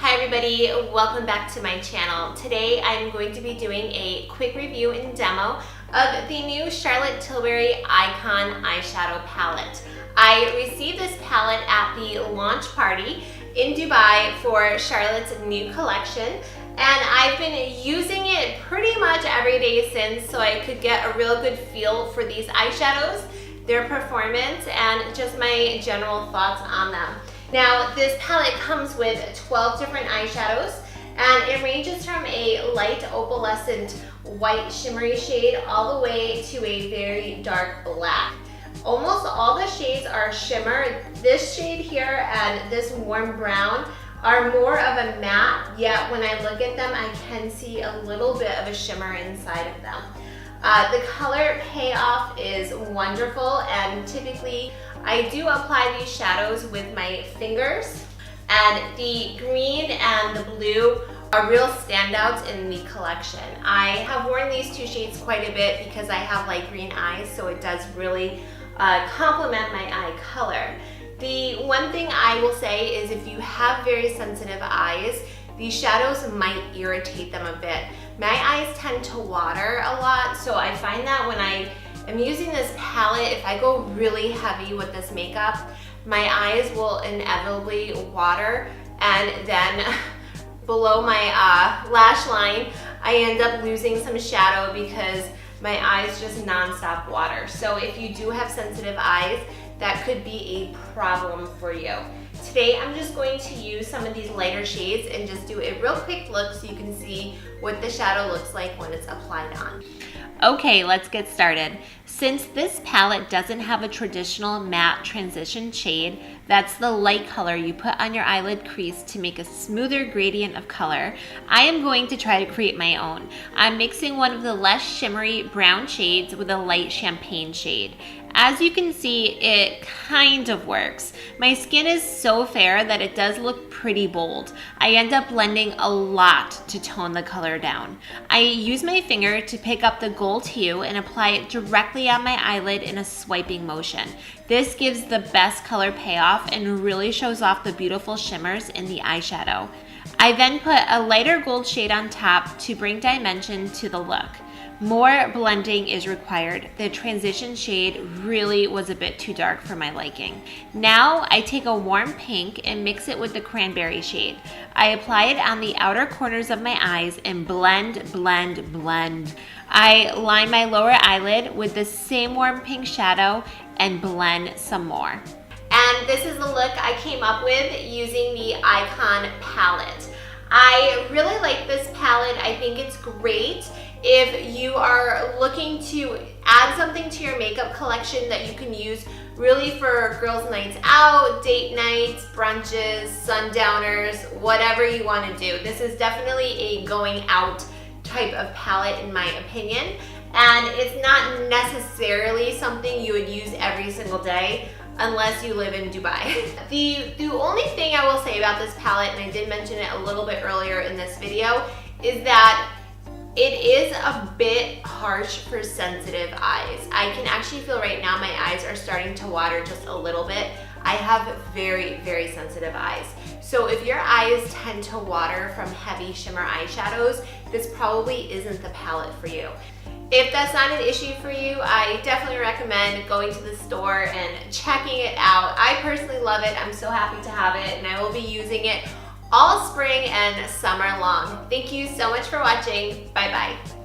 Hi everybody, welcome back to my channel. Today I'm going to be doing a quick review and demo of the new Charlotte Tilbury Icon eyeshadow palette. I received this palette at the launch party in Dubai for Charlotte's new collection, and I've been using it pretty much every day since, so I could get a real good feel for these eyeshadows, their performance, and just my general thoughts on them. Now, this palette comes with 12 different eyeshadows, and it ranges from a light opalescent white shimmery shade all the way to a very dark black. Almost all the shades are shimmer. This shade here and this warm brown are more of a matte, yet when I look at them, I can see a little bit of a shimmer inside of them. The color payoff is wonderful, and typically I do apply these shadows with my fingers, and the green and the blue are real standouts in the collection. I have worn these two shades quite a bit because I have light green eyes, so it does really complement my eye color. The one thing I will say is if you have very sensitive eyes, these shadows might irritate them a bit. My eyes tend to water a lot, so I find that when I am using this palette, if I go really heavy with this makeup, my eyes will inevitably water, and then below my lash line, I end up losing some shadow because my eyes just non-stop water. So if you do have sensitive eyes, that could be a problem for you. Today, I'm just going to use some of these lighter shades and just do a real quick look so you can see what the shadow looks like when it's applied on. Okay, let's get started. Since this palette doesn't have a traditional matte transition shade, that's the light color you put on your eyelid crease to make a smoother gradient of color, I am going to try to create my own. I'm mixing one of the less shimmery brown shades with a light champagne shade. As you can see, it kind of works. My skin is so fair that it does look pretty bold. I end up blending a lot to tone the color down. I use my finger to pick up the gold hue and apply it directly on my eyelid in a swiping motion. This gives the best color payoff and really shows off the beautiful shimmers in the eyeshadow. I then put a lighter gold shade on top to bring dimension to the look. More blending is required. The transition shade really was a bit too dark for my liking. Now I take a warm pink and mix it with the cranberry shade. I apply it on the outer corners of my eyes and blend, blend, blend. I line my lower eyelid with the same warm pink shadow and blend some more. And this is the look I came up with using the Icon palette. I really like this palette. I think it's great if you are looking to add something to your makeup collection that you can use really for girls' nights out, date nights, brunches, sundowners, whatever you want to do. This is definitely a going out type of palette in my opinion, and it's not necessarily something you would use every single day unless you live in Dubai. The only thing I will say about this palette, and I did mention it a little bit earlier in this video, is that it is a bit harsh for sensitive eyes. I can actually feel right now my eyes are starting to water just a little bit. I have very, very sensitive eyes. So if your eyes tend to water from heavy shimmer eyeshadows, this probably isn't the palette for you. If that's not an issue for you, I definitely recommend going to the store and checking it out. I personally love it. I'm so happy to have it, and I will be using it all spring and summer long. Thank you so much for watching. Bye bye.